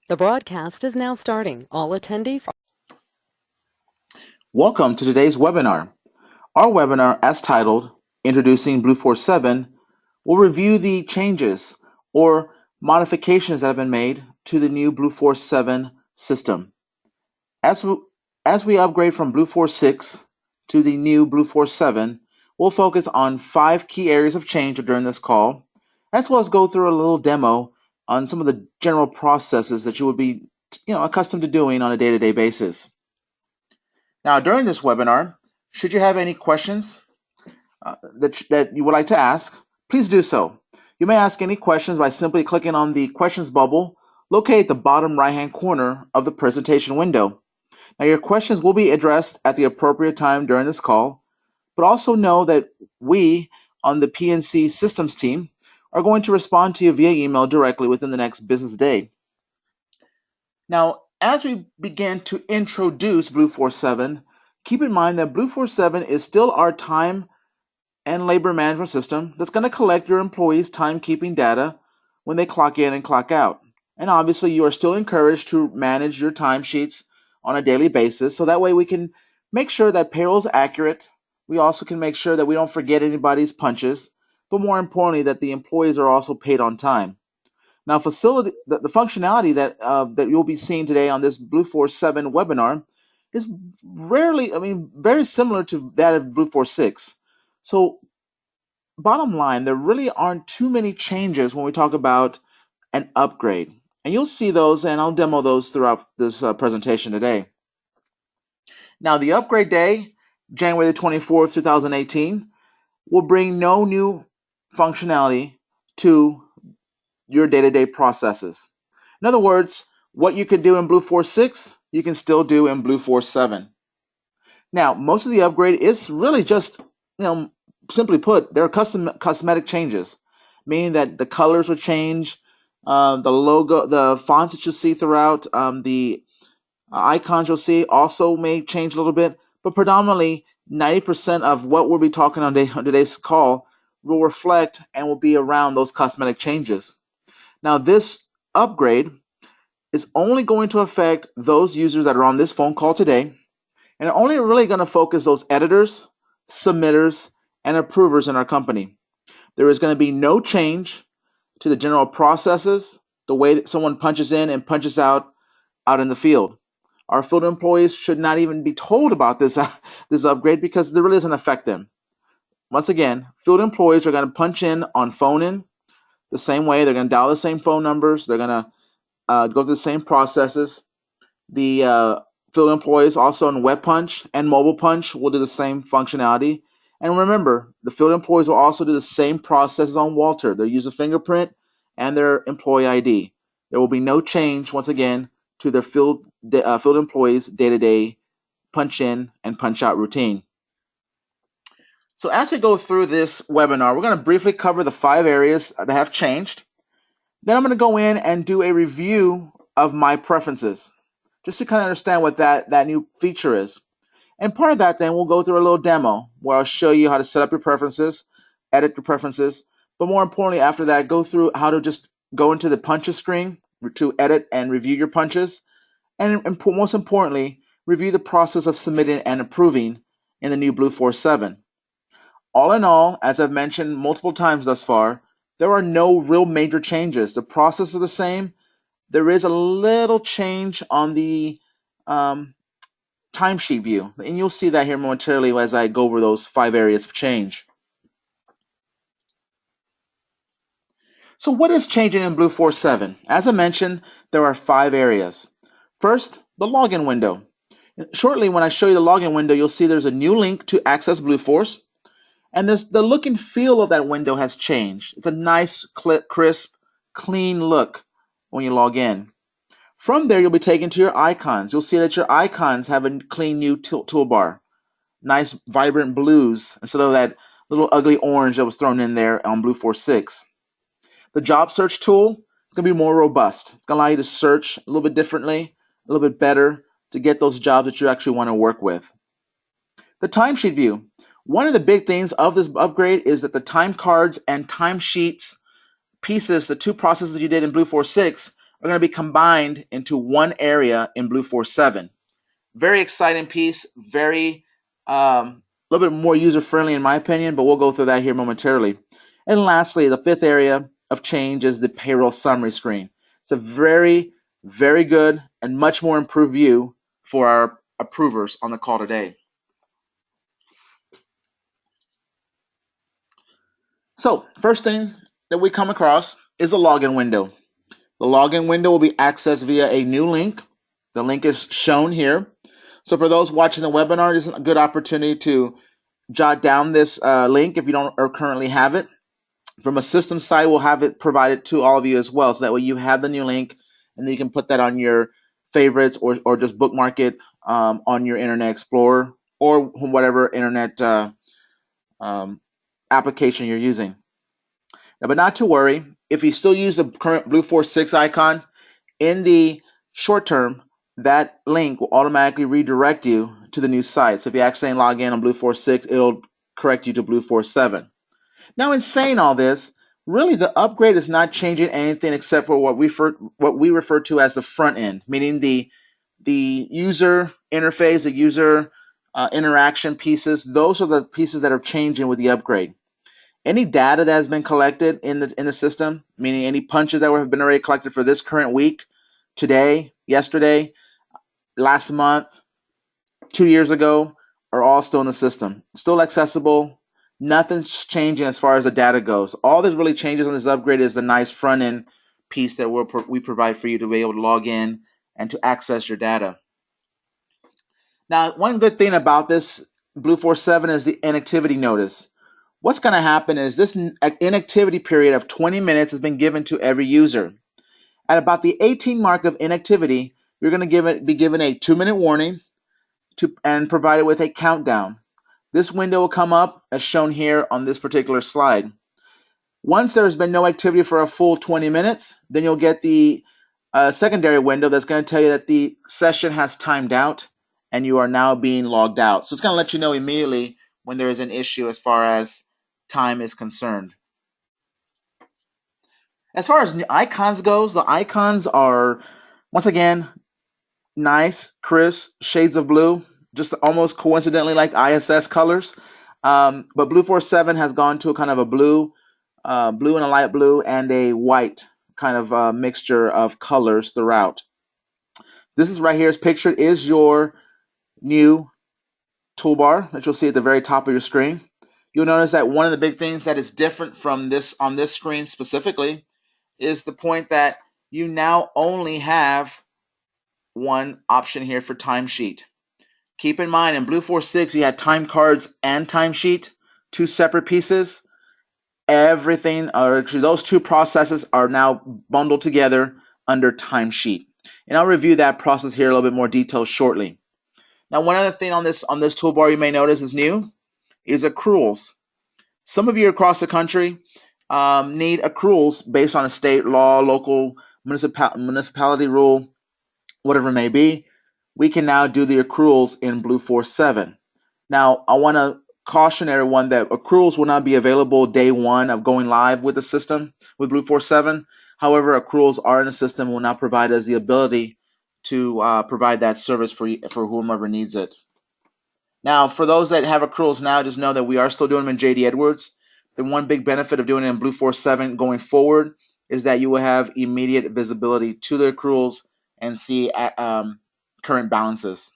The broadcast is now starting. All attendees. Welcome to today's webinar. Our webinar, as titled, Introducing Blueforce 7, will review the changes or modifications that have been made to the new Blueforce 7 system. As we upgrade from Blueforce 6 to the new Blueforce 7, we'll focus on 5 key areas of change during this call, as well as go through a little demo on some of the general processes that you would be accustomed to doing on a day-to-day basis. Now, during this webinar, should you have any questions that you would like to ask, please do so. You may ask any questions by simply clicking on the questions bubble located at the bottom right-hand corner of the presentation window. Now, your questions will be addressed at the appropriate time during this call, but also know that we on the PNC Systems team are going to respond to you via email directly within the next business day. Now, as we begin to introduce Blueforce 7, keep in mind that Blueforce 7 is still our time and labor management system that's going to collect your employees' timekeeping data when they clock in and clock out. And obviously, you are still encouraged to manage your timesheets on a daily basis, so that way we can make sure that payroll is accurate. We also can make sure that we don't forget anybody's punches, but more importantly, that the employees are also paid on time. Now, the functionality that you'll be seeing today on this Blueforce 7 webinar is very similar to that of Blueforce 6. So, bottom line, there really aren't too many changes when we talk about an upgrade. And you'll see those, and I'll demo those throughout this presentation today. Now, the upgrade day, January the 24th, 2018, will bring no new functionality to your day-to-day processes. In other words, what you could do in Blueforce 6, you can still do in Blueforce 7. Now, most of the upgrade is really just, simply put, there are cosmetic changes, meaning that the colors will change, the logo, the fonts that you'll see throughout, the icons you'll see also may change a little bit, but predominantly 90% of what we'll be talking on today's call will reflect and will be around those cosmetic changes. Now, this upgrade is only going to affect those users that are on this phone call today, and only really going to focus those editors, submitters, and approvers in our company. There is going to be no change to the general processes, the way that someone punches in and punches out in the field. Our field employees should not even be told about this upgrade because it really doesn't affect them. Once again, field employees are going to punch in on phone in the same way. They're going to dial the same phone numbers. They're going to go through the same processes. The field employees also in Web Punch and Mobile Punch will do the same functionality. And remember, the field employees will also do the same processes on Walter. They'll use a fingerprint and their employee ID. There will be no change, once again, to their field employees' day-to-day punch in and punch out routine. So as we go through this webinar, we're going to briefly cover the 5 areas that have changed. Then I'm going to go in and do a review of my preferences, just to kind of understand what that new feature is. And part of that, then, we'll go through a little demo where I'll show you how to set up your preferences, edit your preferences, but more importantly, after that, go through how to just go into the punches screen to edit and review your punches, and most importantly, review the process of submitting and approving in the new Blueforce 7. All in all, as I've mentioned multiple times thus far, there are no real major changes. The process is the same. There is a little change on the timesheet view, and you'll see that here momentarily as I go over those 5 areas of change. So what is changing in Blueforce 7? As I mentioned, there are 5 areas. First, the login window. Shortly, when I show you the login window, you'll see there's a new link to access Blueforce. And the look and feel of that window has changed. It's a nice, crisp, clean look when you log in. From there, you'll be taken to your icons. You'll see that your icons have a clean new toolbar. Nice, vibrant blues instead of that little ugly orange that was thrown in there on Blueforce 6. The job search tool is going to be more robust. It's going to allow you to search a little bit differently, a little bit better to get those jobs that you actually want to work with. The timesheet view. One of the big things of this upgrade is that the time cards and timesheets pieces, the 2 processes that you did in Blueforce 6, are going to be combined into one area in Blueforce 7. Very exciting piece, very a little bit more user-friendly in my opinion, but we'll go through that here momentarily. And lastly, the fifth area of change is the payroll summary screen. It's a very, very good and much more improved view for our approvers on the call today. So first thing that we come across is a login window. The login window will be accessed via a new link. The link is shown here. So for those watching the webinar, this is a good opportunity to jot down this link if you don't or currently have it. From a system side, we'll have it provided to all of you as well. So that way you have the new link and then you can put that on your favorites or just bookmark it on your Internet Explorer or whatever internet application you're using. Now, but not to worry, if you still use the current Blueforce 6 icon, in the short term, that link will automatically redirect you to the new site. So if you accidentally log in on Blueforce 6, it'll correct you to Blueforce 7. Now, in saying all this, really the upgrade is not changing anything except for what we refer to as the front end, meaning the user interface, the user interaction pieces. Those are the pieces that are changing with the upgrade. Any data that has been collected in the system, meaning any punches that have been already collected for this current week, today, yesterday, last month, 2 years ago, are all still in the system. Still accessible. Nothing's changing as far as the data goes. All that really changes on this upgrade is the nice front end piece that we provide for you to be able to log in and to access your data. Now, one good thing about this Blueforce 7 is the inactivity notice. What's going to happen is this inactivity period of 20 minutes has been given to every user. At about the 18 mark of inactivity, you're going to be given a 2-minute warning and provided with a countdown. This window will come up as shown here on this particular slide. Once there's been no activity for a full 20 minutes, then you'll get the secondary window that's going to tell you that the session has timed out and you are now being logged out. So it's going to let you know immediately when there is an issue as far as time is concerned. As far as icons goes, the icons are, once again, nice, crisp shades of blue, just almost coincidentally like ISS colors. But Blueforce 7 has gone to a kind of a blue and a light blue and a white kind of mixture of colors throughout. This is right here, is pictured, is your new toolbar that you'll see at the very top of your screen. You'll notice that one of the big things that is different from this on this screen specifically is the point that you now only have one option here for timesheet. Keep in mind, in Blueforce 6, you had time cards and timesheet, two separate pieces. Everything, or actually those two processes are now bundled together under timesheet. And I'll review that process here in a little bit more detail shortly. Now, one other thing on this toolbar you may notice is new is accruals. Some of you across the country need accruals based on a state law, local municipality rule, whatever it may be. We can now do the accruals in Blueforce 7. Now, I want to caution everyone that accruals will not be available day one of going live with the system with Blueforce 7. However, accruals are in the system and will now provide us the ability to provide that service for whomever needs it. Now, for those that have accruals now, just know that we are still doing them in JD Edwards. The one big benefit of doing it in Blueforce 7 going forward is that you will have immediate visibility to the accruals and see current balances.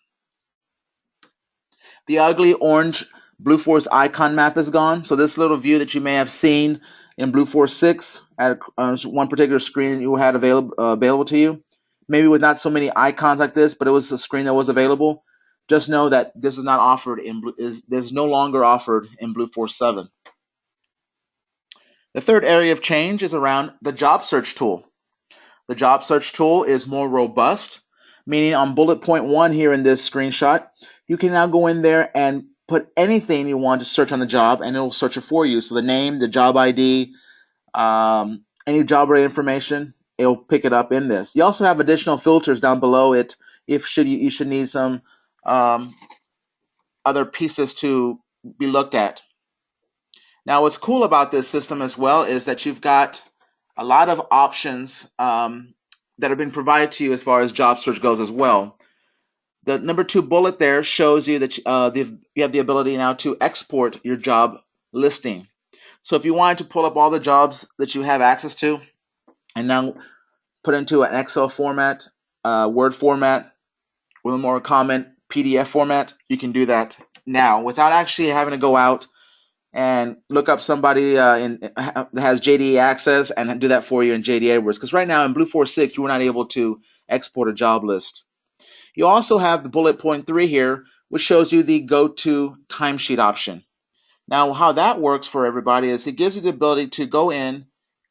The ugly orange Blueforce icon map is gone. So this little view that you may have seen in Blueforce 6 at one particular screen you had available to you, maybe with not so many icons like this, but it was a screen that was available. Just know that this is not offered is no longer offered in Blueforce 7. The third area of change is around the job search tool. The job search tool is more robust, meaning on bullet point 1 here in this screenshot, you can now go in there and put anything you want to search on the job and it will search it for you. So the name, the job ID, any job rate information, it'll pick it up in this. You also have additional filters down below it if you should need some other pieces to be looked at. Now, what's cool about this system as well is that you've got a lot of options that have been provided to you as far as job search goes as well. The number 2 bullet there shows you that you have the ability now to export your job listing. So if you wanted to pull up all the jobs that you have access to and now put into an Excel format, Word format, with a more common PDF format, you can do that now without actually having to go out and look up somebody that has JDA access and do that for you in JDA Edwards. Because right now in Blueforce 6, you were not able to export a job list. You also have the bullet point 3 here, which shows you the go to timesheet option. Now, how that works for everybody is it gives you the ability to go in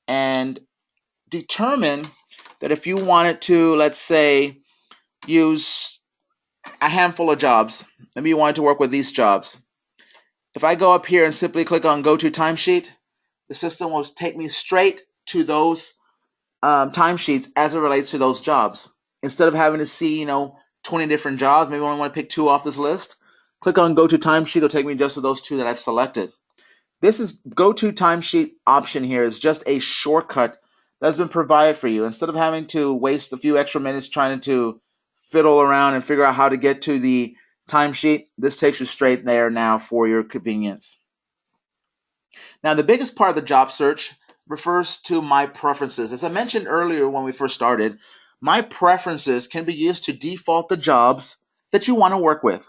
and determine that if you wanted to, let's say, use a handful of jobs, maybe you wanted to work with these jobs. If I go up here and simply click on Go to Timesheet, the system will take me straight to those timesheets as it relates to those jobs. Instead of having to see, 20 different jobs, maybe I only want to pick 2 off this list, click on Go to Timesheet, it'll take me just to those 2 that I've selected. This is Go to Timesheet option here is just a shortcut that's been provided for you. Instead of having to waste a few extra minutes trying to fiddle around and figure out how to get to the timesheet, this takes you straight there now for your convenience. Now, the biggest part of the job search refers to my preferences. As I mentioned earlier when we first started, my preferences can be used to default the jobs that you want to work with.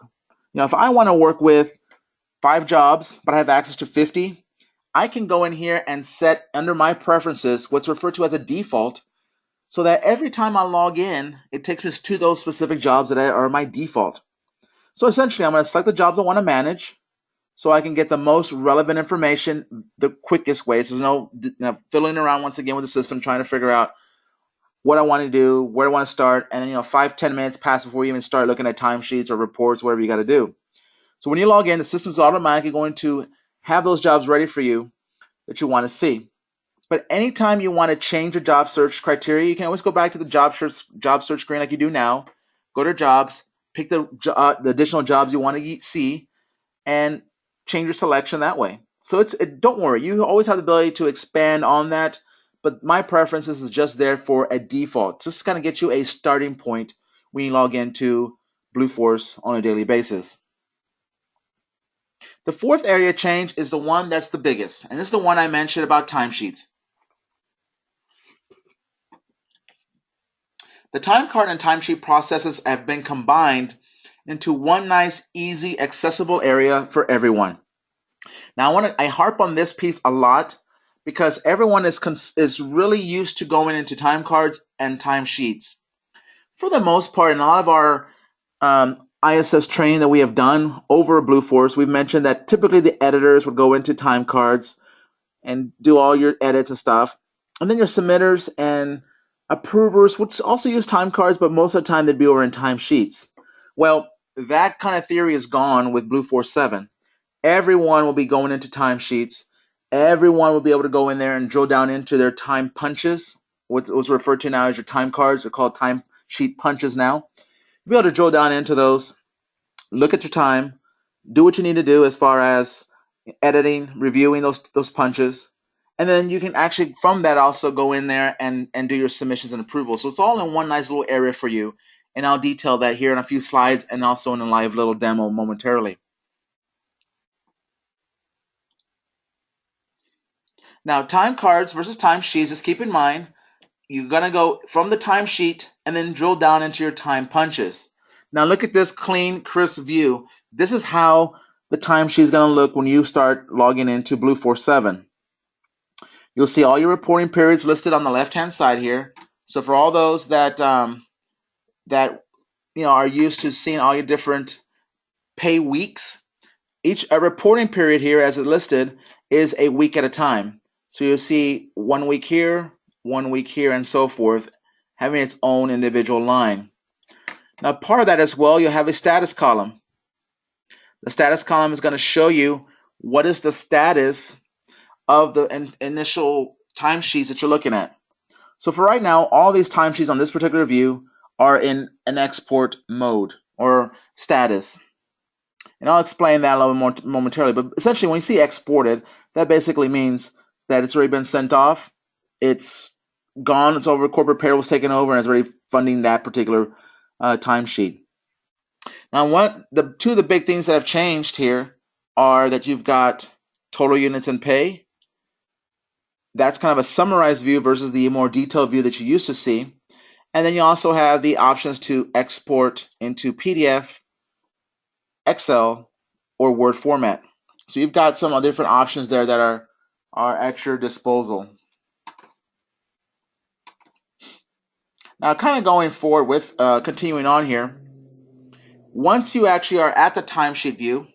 If I want to work with 5 jobs, but I have access to 50, I can go in here and set under my preferences what's referred to as a default, so that every time I log in, it takes me to those specific jobs that are my default. So essentially, I'm going to select the jobs I want to manage so I can get the most relevant information the quickest way. So there's no fiddling around once again with the system trying to figure out what I want to do, where I want to start, and then 5-10 minutes pass before you even start looking at timesheets or reports, whatever you got to do. So when you log in, the system's automatically going to have those jobs ready for you that you want to see. But anytime you want to change your job search criteria, you can always go back to the job search screen like you do now. Go to jobs, pick the additional jobs you want to see, and change your selection that way. So don't worry, you always have the ability to expand on that, but my preferences is just there for a default, just to kind of get you a starting point when you log into Blueforce on a daily basis. The 4th area change is the one that's the biggest, and this is the one I mentioned about timesheets. The time card and timesheet processes have been combined into one nice, easy, accessible area for everyone. Now, I harp on this piece a lot because everyone is really used to going into time cards and timesheets. For the most part, in a lot of our ISS training that we have done over Blueforce, we've mentioned that typically the editors would go into time cards and do all your edits and stuff. And then your submitters and approvers would also use time cards, but most of the time they'd be over in timesheets. Well, that kind of theory is gone with Blueforce 7. Everyone will be going into timesheets. Everyone will be able to go in there and drill down into their time punches, what's referred to now as your time cards. They're called timesheet punches now. You'll be able to drill down into those, look at your time, do what you need to do as far as editing, reviewing those punches, and then you can actually from that also go in there and do your submissions and approvals. So it's all in one nice little area for you, and I'll detail that here in a few slides and also in a live little demo momentarily. Now, time cards versus timesheets, just keep in mind, you're going to go from the timesheet and then drill down into your time punches. Now, look at this clean, crisp view. This is how the timesheet is going to look when you start logging into Blueforce 7. You'll see all your reporting periods listed on the left-hand side here. So for all those that are used to seeing all your different pay weeks, each reporting period here, as it listed, is a week at a time. So you'll see 1 week here, 1 week here, and so forth, having its own individual line. Now, part of that as well, you'll have a status column. The status column is going to show you what is the status of the initial timesheets that you're looking at. So for right now, all these timesheets on this particular view are in an export mode or status. And I'll explain that a little more momentarily. But essentially, when you see exported, that basically means that it's already been sent off. It's gone. It's over. Corporate payroll was taken over and is already funding that particular timesheet. Now, two of the big things that have changed here are that you've got total units in pay. That's kind of a summarized view versus the more detailed view that you used to see. And then you also have the options to export into PDF, Excel, or Word format. So you've got some different options there that are at your disposal. Now, kind of going forward with continuing on here, once you actually are at the timesheet view,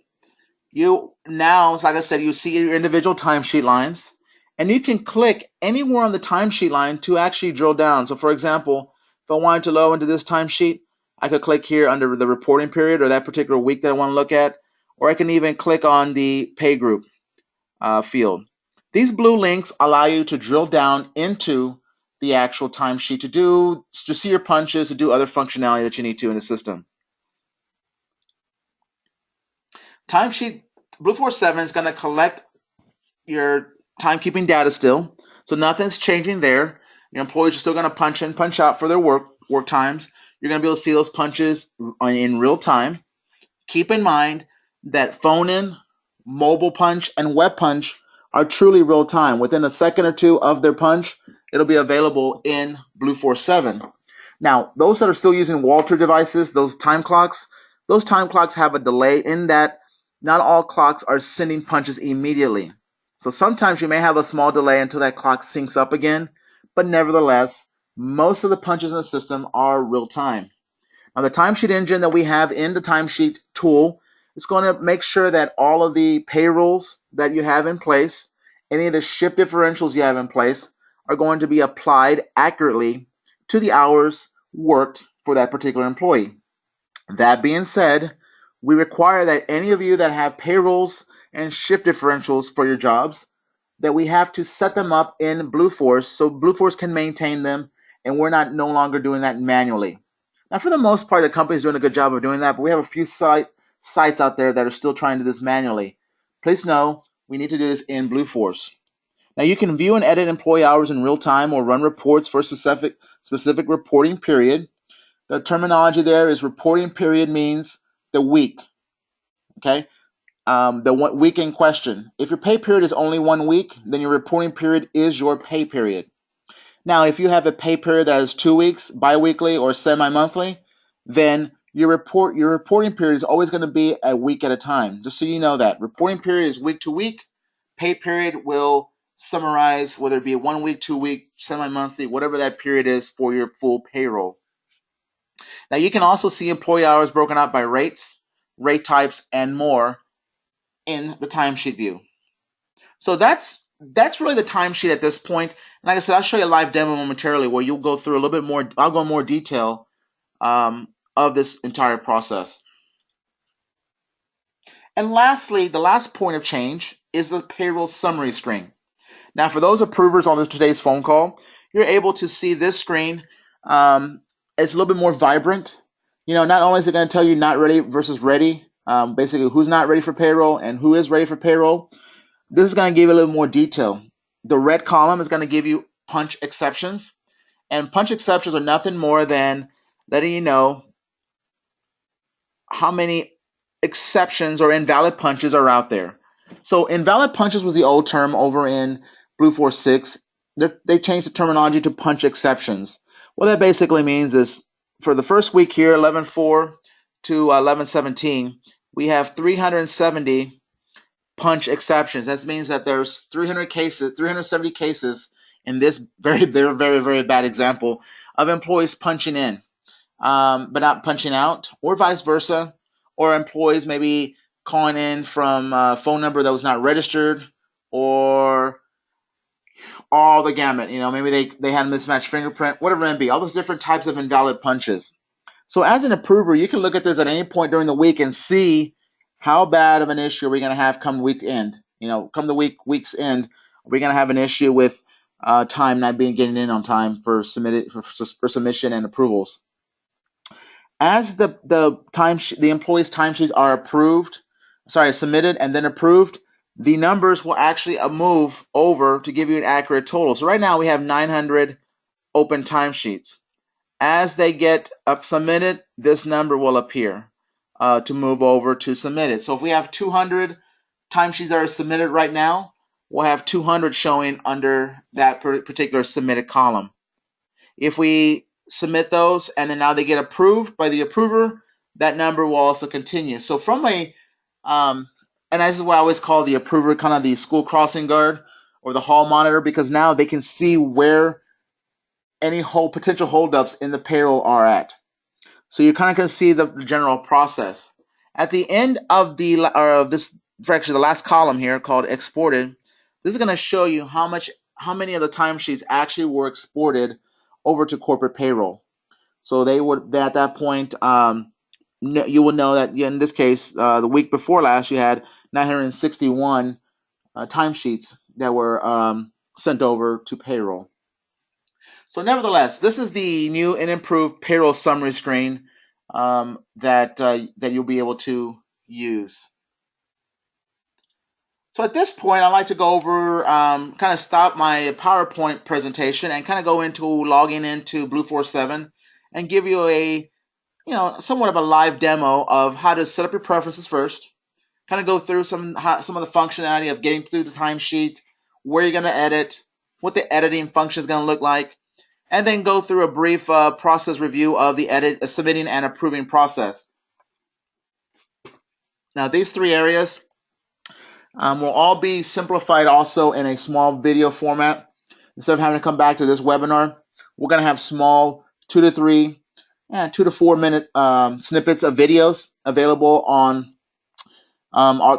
you now, like I said, you see your individual timesheet lines, and you can click anywhere on the timesheet line to actually drill down. So, for example, if I wanted to load into this timesheet, I could click here under the reporting period or that particular week that I want to look at, or I can even click on the pay group field. These blue links allow you to drill down into the actual timesheet to see your punches, to do other functionality that you need to in the system. Timesheet Blueforce 7 is going to collect your timekeeping data still, so nothing's changing there. Your employees are still going to punch in, punch out for their work times. You're going to be able to see those punches in real time. Keep in mind that phone in, mobile punch, and web punch are truly real time. Within a second or two of their punch, it'll be available in Blueforce 7. Now, those that are still using Walter devices, those time clocks have a delay in that not all clocks are sending punches immediately. So sometimes you may have a small delay until that clock syncs up again, but nevertheless, most of the punches in the system are real time. Now, the timesheet engine that we have in the timesheet tool is going to make sure that all of the payrolls that you have in place, any of the shift differentials you have in place, are going to be applied accurately to the hours worked for that particular employee. That being said, we require that any of you that have payrolls and shift differentials for your jobs, that we have to set them up in Blueforce so Blueforce can maintain them, and we're no longer doing that manually. Now, for the most part, the company is doing a good job of doing that, but we have a few sites out there that are still trying to do this manually. Please know we need to do this in Blueforce. Now, you can view and edit employee hours in real time or run reports for a specific reporting period. The terminology there is reporting period means the week, okay? The week in question. If your pay period is only 1 week, then your reporting period is your pay period. Now, if you have a pay period that is 2 weeks, biweekly, or semi-monthly, then your reporting period is always going to be a week at a time. Just so you know that. Reporting period is week to week. Pay period will summarize whether it be 1 week, 2 week, semi-monthly, whatever that period is for your full payroll. Now, you can also see employee hours broken out by rates, rate types, and more in the timesheet view. So that's really the timesheet at this point. And like I said, I'll show you a live demo momentarily where you'll go through a little bit more. I'll go in more detail of this entire process. And lastly, the last point of change is the payroll summary screen. Now, for those approvers on today's phone call, you're able to see this screen. It's a little bit more vibrant. Not only is it going to tell you not ready versus ready, basically who's not ready for payroll and who is ready for payroll. This is going to give you a little more detail. The red column is going to give you punch exceptions, and punch exceptions are nothing more than letting you know how many exceptions or invalid punches are out there. So invalid punches was the old term over in Blueforce 6. They changed the terminology to punch exceptions. What that basically means is for the first week here, 11/4 to 11/17, we have 370 punch exceptions. That means that there's 370 cases in this very, very, very, very bad example of employees punching in, but not punching out, or vice versa, or employees maybe calling in from a phone number that was not registered, or all the gamut. Maybe they had a mismatched fingerprint, whatever it may be. All those different types of invalid punches. So as an approver, you can look at this at any point during the week and see how bad of an issue are we going to have come week end. Come the week's end, are we going to have an issue with time not getting in on time for submission and approvals? As the employees' timesheets are submitted and then approved, the numbers will actually move over to give you an accurate total. So right now we have 900 open timesheets. As they get submitted, this number will appear to move over to submitted. So if we have 200 timesheets that are submitted right now, we'll have 200 showing under that particular submitted column. If we submit those and then now they get approved by the approver, that number will also continue. So from a, and this is what I always call the approver, kind of the school crossing guard or the hall monitor, because now they can see where any potential holdups in the payroll are at. So you kind of can see the general process. At the end of this, actually the last column here called exported, this is going to show you how many of the timesheets actually were exported over to corporate payroll. So they would, at that point, you will know that in this case, the week before last, you had 961 timesheets that were sent over to payroll. So nevertheless, this is the new and improved payroll summary screen that you'll be able to use. So at this point, I'd like to go over, kind of stop my PowerPoint presentation and kind of go into logging into Blueforce 7 and give you a, somewhat of a live demo of how to set up your preferences first, kind of go through some of the functionality of getting through the timesheet, where you're going to edit, what the editing function is going to look like, and then go through a brief process review of the submitting and approving process. Now, these three areas will all be simplified also in a small video format. Instead of having to come back to this webinar, we're going to have small 2 to 4 minute snippets of videos available on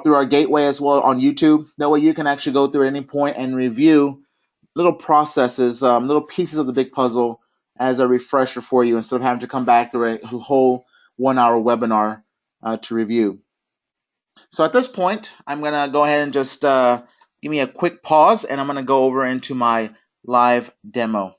through our gateway as well on YouTube. That way you can actually go through at any point and review little processes, little pieces of the big puzzle as a refresher for you instead of having to come back through a whole 1 hour webinar to review. So at this point, I'm going to go ahead and just give me a quick pause, and I'm going to go over into my live demo.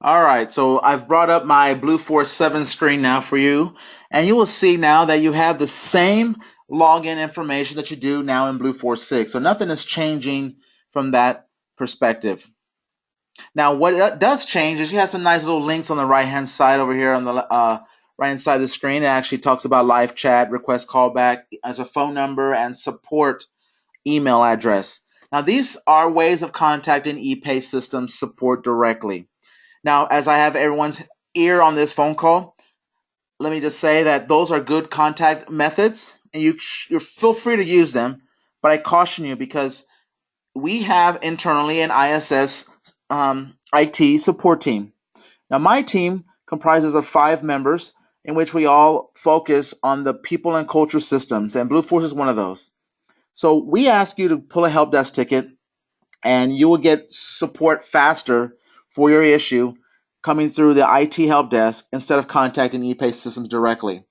All right, so I've brought up my Blueforce 7 screen now for you, and you will see now that you have the same login information that you do now in Blueforce 6. So nothing is changing from that perspective. Now, what does change is you have some nice little links on the right-hand side over here on the right-hand side of the screen. It actually talks about live chat, request callback as a phone number, and support email address. Now, these are ways of contacting EPAY system support directly. Now, as I have everyone's ear on this phone call, let me just say that those are good contact methods, and you feel free to use them, but I caution you because we have internally an ISS IT support team. Now, my team comprises of 5 members in which we all focus on the people and culture systems, and Blueforce is one of those. So we ask you to pull a help desk ticket, and you will get support faster for your issue coming through the IT help desk instead of contacting EPAY Systems directly.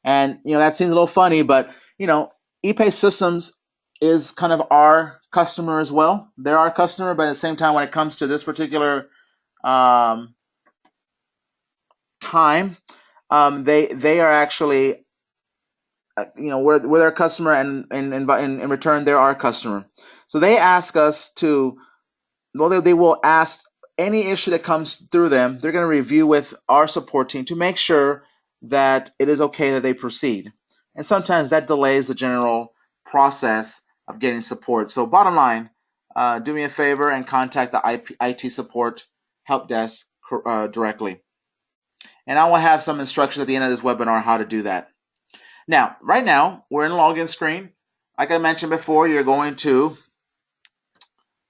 And that seems a little funny, but EPAY Systems is kind of our customer as well. They're our customer, but at the same time, when it comes to this particular time, they are actually we're their customer, and in return they're our customer. So they ask us to, well, they will ask any issue that comes through them. They're going to review with our support team to make sure that it is okay that they proceed. And sometimes that delays the general process of getting support. So bottom line, do me a favor and contact the IT support help desk directly. And I will have some instructions at the end of this webinar how to do that. Now, right now, we're in the login screen. Like I mentioned before, you're going to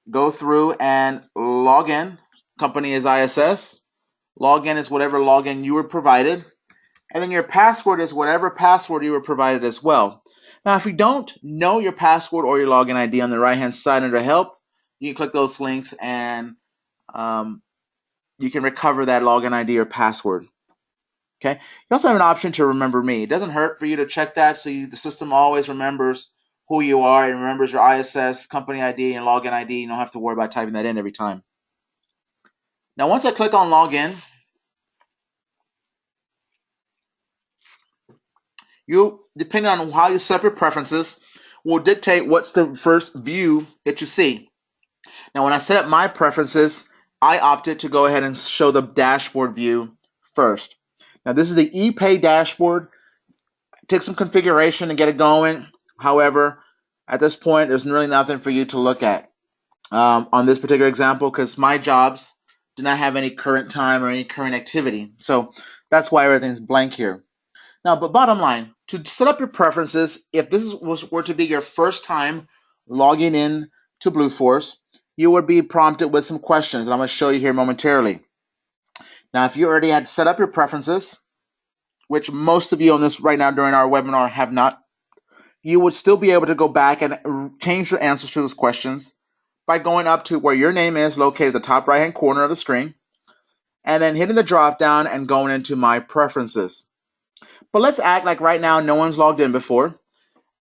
go through and log in. Company is ISS. Login is whatever login you were provided. And then your password is whatever password you were provided as well. Now, if you don't know your password or your login ID on the right-hand side under Help, you can click those links and you can recover that login ID or password. Okay. You also have an option to remember me. It doesn't hurt for you to check that so the system always remembers who you are and remembers your ISS, company ID, and login ID. You don't have to worry about typing that in every time. Now, once I click on Login, depending on how you set up your preferences, will dictate what's the first view that you see. Now, when I set up my preferences, I opted to go ahead and show the dashboard view first. Now, this is the EPAY dashboard. It took some configuration to get it going. However, at this point, there's really nothing for you to look at on this particular example because my jobs do not have any current time or any current activity. So that's why everything's blank here. Now, but bottom line, to set up your preferences, if this were to be your first time logging in to Blueforce, you would be prompted with some questions that I'm going to show you here momentarily. Now, if you already had set up your preferences, which most of you on this right now during our webinar have not, you would still be able to go back and change your answers to those questions by going up to where your name is located at the top right hand corner of the screen, and then hitting the drop down and going into My Preferences. But let's act like right now no one's logged in before,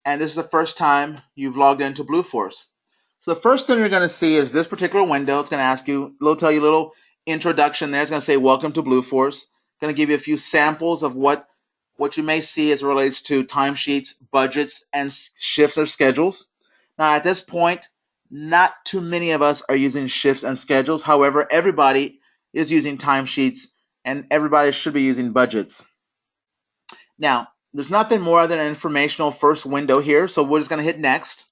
and this is the first time you've logged into Blueforce. So the first thing you're going to see is this particular window. It's going to ask you, it'll tell you a little introduction there. It's going to say, welcome to Blueforce. It's going to give you a few samples of what you may see as it relates to timesheets, budgets, and shifts or schedules. Now, at this point, not too many of us are using shifts and schedules. However, everybody is using timesheets, and everybody should be using budgets. Now, there's nothing more than an informational first window here, so we're just going to hit next.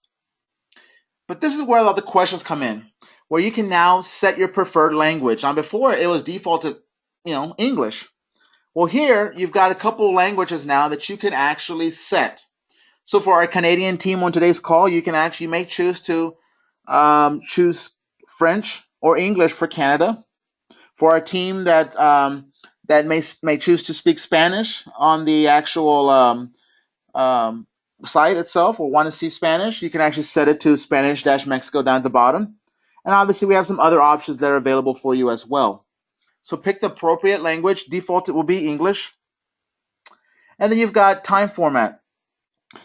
But this is where a lot of the questions come in, where you can now set your preferred language. Now, before it was defaulted, English. Well, here you've got a couple languages now that you can actually set. So for our Canadian team on today's call, you may choose to choose French or English for Canada. For our team that may choose to speak Spanish on the actual site itself or want to see Spanish, you can actually set it to Spanish-Mexico down at the bottom. And obviously we have some other options that are available for you as well. So pick the appropriate language. Default it will be English. And then you've got time format.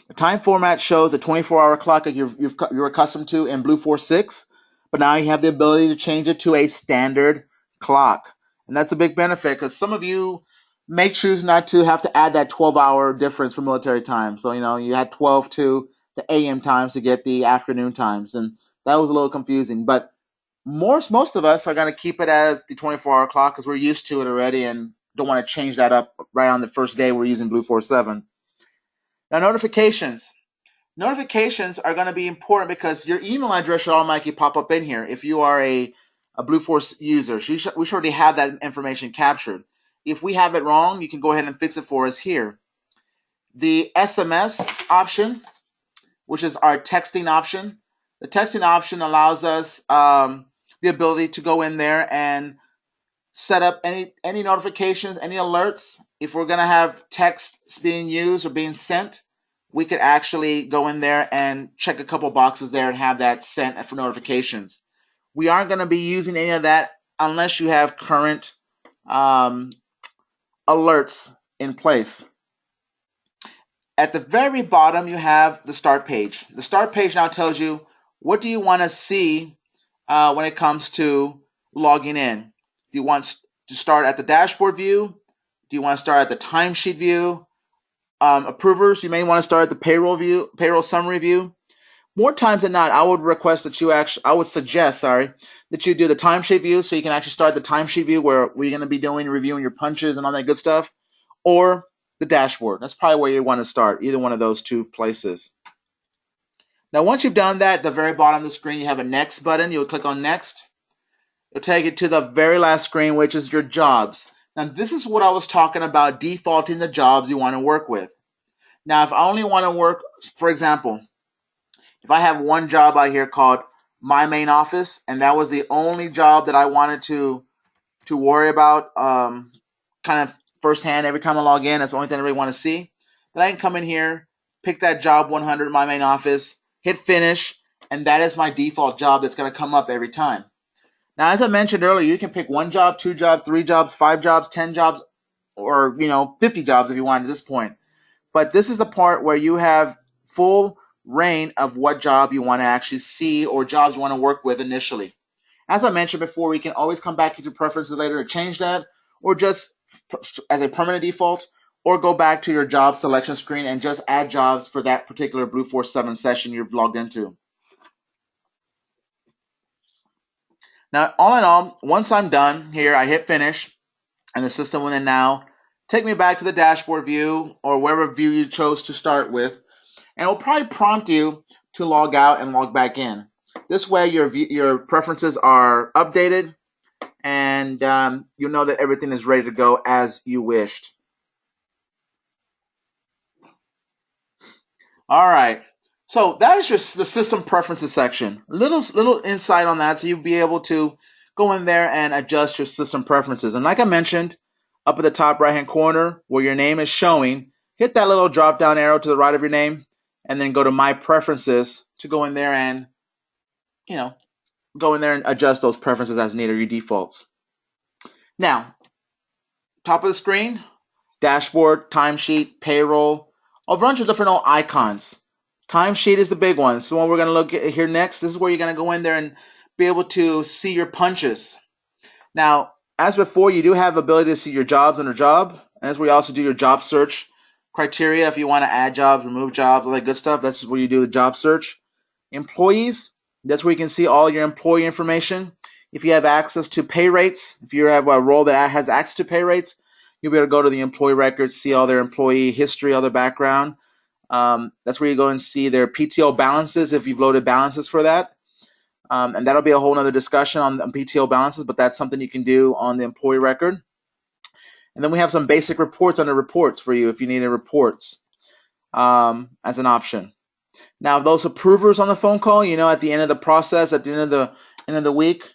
The time format shows a 24-hour clock that you're accustomed to in Blueforce 6, but now you have the ability to change it to a standard clock. And that's a big benefit because some of you may choose not to have to add that 12-hour difference for military time. So, you had 12 to the AM times to get the afternoon times, and that was a little confusing. But most of us are going to keep it as the 24-hour clock because we're used to it already and don't want to change that up right on the first day we're using Blueforce 7. Now, notifications. Notifications are going to be important because your email address should automatically pop up in here if you are a Blueforce user. So we should already have that information captured. If we have it wrong, you can go ahead and fix it for us here. The SMS option, which is our texting option. The texting option allows us the ability to go in there and set up any notifications, any alerts. If we're going to have texts being used or being sent, we could actually go in there and check a couple boxes there and have that sent for notifications. We aren't going to be using any of that unless you have current alerts in place. At the very bottom, you have the start page. The start page now tells you what do you want to see when it comes to logging in. Do you want to start at the dashboard view? Do you want to start at the timesheet view? Approvers, you may want to start at the payroll summary view. More times than not, I would suggest that you do the timesheet view so you can actually start the timesheet view where we're going to be reviewing your punches and all that good stuff, or the dashboard. That's probably where you want to start, either one of those two places. Now, once you've done that, at the very bottom of the screen, you have a next button. You'll click on next. It'll take you to the very last screen, which is your jobs. Now, this is what I was talking about, defaulting the jobs you want to work with. Now, if I only want to work, for example, if I have one job out here called My Main Office, and that was the only job that I wanted to worry about kind of firsthand every time I log in, that's the only thing I really want to see, then I can come in here, pick that job 100, My Main Office, hit finish, and that is my default job that's going to come up every time. Now, as I mentioned earlier, you can pick one job, 2 jobs, 3 jobs, 5 jobs, 10 jobs, or 50 jobs if you want at this point. But this is the part where you have full reign of what job you want to actually see or jobs you want to work with initially. As I mentioned before, we can always come back into preferences later to change that, or just as a permanent default, or go back to your job selection screen and just add jobs for that particular Blueforce 7 session you've logged into. Now, all in all, once I'm done here, I hit finish, and the system will then now take me back to the dashboard view or wherever view you chose to start with, and it'll probably prompt you to log out and log back in. This way, your preferences are updated, and you'll know that everything is ready to go as you wished. All right. So that is just the system preferences section. Little insight on that, so you'll be able to go in there and adjust your system preferences. And like I mentioned, up at the top right hand corner where your name is showing, hit that little drop down arrow to the right of your name, and then go to My Preferences to go in there and go in there and adjust those preferences as needed, or your defaults. Now, top of the screen, dashboard, timesheet, payroll, a bunch of different old icons. Timesheet is the big one. It's the one we're going to look at here next. This is where you're going to go in there and be able to see your punches. Now, as before, you do have ability to see your jobs under job. And that's where you also do your job search criteria. If you want to add jobs, remove jobs, all that good stuff, that's where you do the job search. Employees, that's where you can see all your employee information. If you have access to pay rates, if you have a role that has access to pay rates, you'll be able to go to the employee records, see all their employee history, all their background. That's where you go and see their PTO balances if you've loaded balances for that. And that'll be a whole other discussion on PTO balances, but that's something you can do on the employee record. And then we have some basic reports under reports for you if you need reports as an option. Now, those approvers on the phone call, at the end of the process, at the end of the week,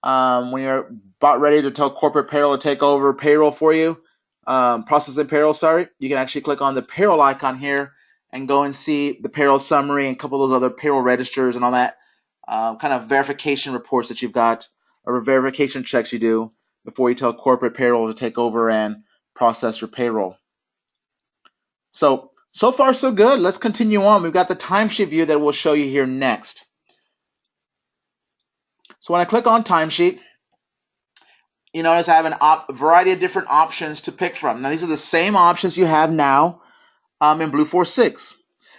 when you're about ready to tell corporate payroll to take over payroll for you, processing payroll, sorry, you can actually click on the payroll icon here and go and see the payroll summary and a couple of those other payroll registers and all that kind of verification reports that you've got, or verification checks you do before you tell corporate payroll to take over and process your payroll. So far so good. Let's continue on. We've got the timesheet view that we'll show you here next. So when I click on timesheet, you notice I have a variety of different options to pick from. Now these are the same options you have now in Blueforce 6.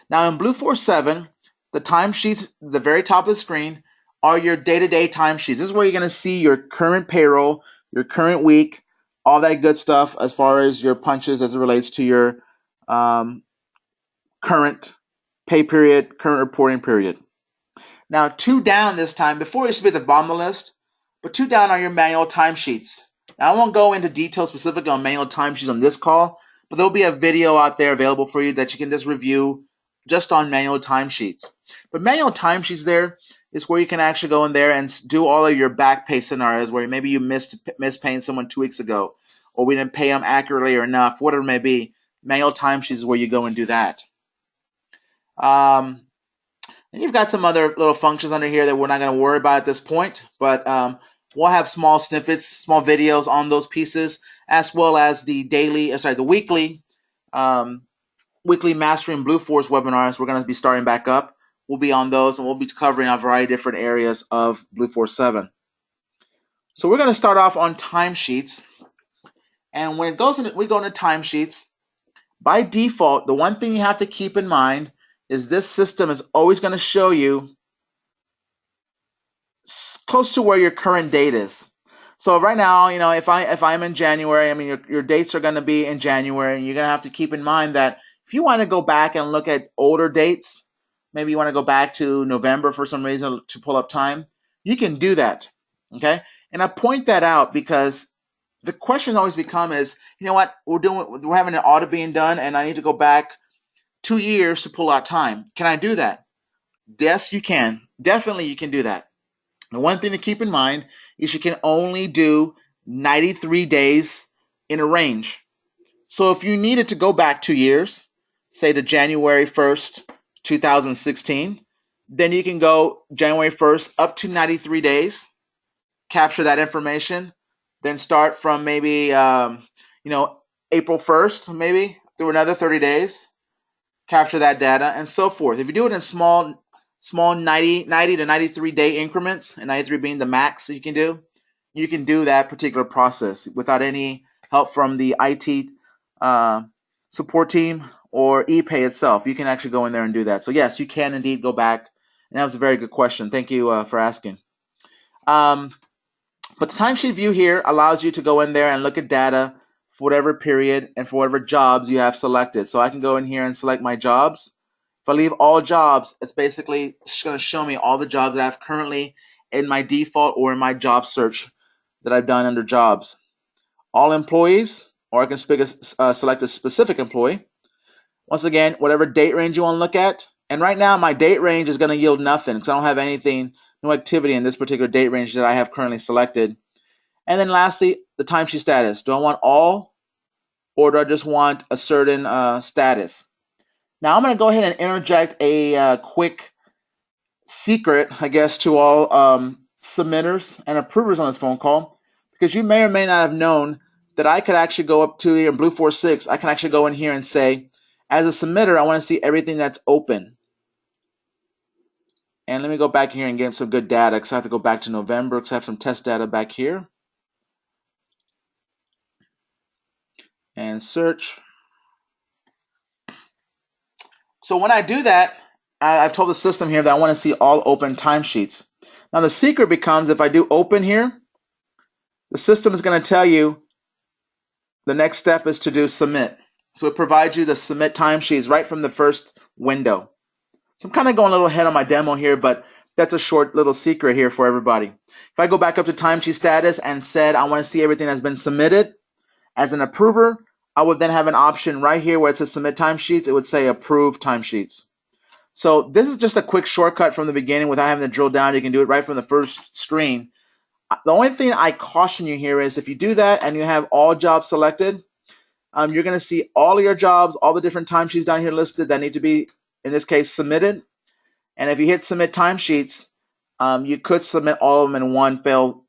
Now in Blueforce 7, the timesheets, the very top of the screen, are your day-to-day timesheets. This is where you're going to see your current payroll, your current week, all that good stuff as far as your punches as it relates to your current pay period, current reporting period. Now, 2 down this time, before it used to be at the bottom of the list, but 2 down are your manual timesheets. Now, I won't go into detail specifically on manual timesheets on this call, but there'll be a video out there available for you that you can just review just on manual timesheets. But manual timesheets there is where you can actually go in there and do all of your back pay scenarios where maybe you missed paying someone 2 weeks ago, or we didn't pay them accurately or enough, whatever it may be. Manual timesheets is where you go and do that. And you've got some other little functions under here that we're not going to worry about at this point, but we'll have small snippets, small videos on those pieces, as well as the weekly Mastering Blueforce webinars we're going to be starting back up. We'll be on those, and we'll be covering a variety of different areas of Blueforce 7. So we're going to start off on timesheets, and when we go into timesheets, by default, the one thing you have to keep in mind is this system is always going to show you close to where your current date is. So right now, if I'm in January, I mean your dates are going to be in January, and you're going to have to keep in mind that if you want to go back and look at older dates, maybe you want to go back to November for some reason to pull up time, you can do that. Okay, and I point that out because the question always becomes is, you know what, we're having an audit being done, and I need to go back 2 years to pull out time. Can I do that? Yes, you can. Definitely you can do that. The one thing to keep in mind is you can only do 93 days in a range. So if you needed to go back 2 years, say to January 1st, 2016, then you can go January 1st up to 93 days, capture that information, then start from maybe April 1st, maybe through another 30 days, capture that data, and so forth. If you do it in small 90 to 93 day increments, and 93 being the max that you can do that particular process without any help from the IT support team or EPAY itself. You can actually go in there and do that. So yes, you can indeed go back, and that was a very good question. Thank you for asking. But the timesheet view here allows you to go in there and look at data for whatever period and for whatever jobs you have selected. So I can go in here and select my jobs. If I leave all jobs, it's basically going to show me all the jobs that I have currently in my default or in my job search that I've done under jobs. All employees, or I can select a specific employee. Once again, whatever date range you want to look at. And right now, my date range is going to yield nothing because I don't have anything, no activity in this particular date range that I have currently selected. And then lastly, the timesheet status. Do I want all, or do I just want a certain status? Now I'm going to go ahead and interject a quick secret, I guess, to all submitters and approvers on this phone call, because you may or may not have known that I could actually go up to here in Blueforce 6. I can actually go in here and say, as a submitter, I want to see everything that's open. And let me go back here and get some good data, because I have to go back to November, because I have some test data back here. And search. So when I do that, I've told the system here that I want to see all open timesheets. Now the secret becomes, if I do open here, the system is going to tell you the next step is to do submit. So it provides you the submit timesheets right from the first window. So I'm kind of going a little ahead on my demo here, but that's a short little secret here for everybody. If I go back up to timesheet status and said I want to see everything that's been submitted, as an approver, I would then have an option right here where it says submit timesheets. It would say approve timesheets. So this is just a quick shortcut from the beginning without having to drill down. You can do it right from the first screen. The only thing I caution you here is if you do that and you have all jobs selected, you're going to see all of your jobs, all the different timesheets down here listed that need to be, in this case, submitted. And if you hit submit timesheets, you could submit all of them in one failed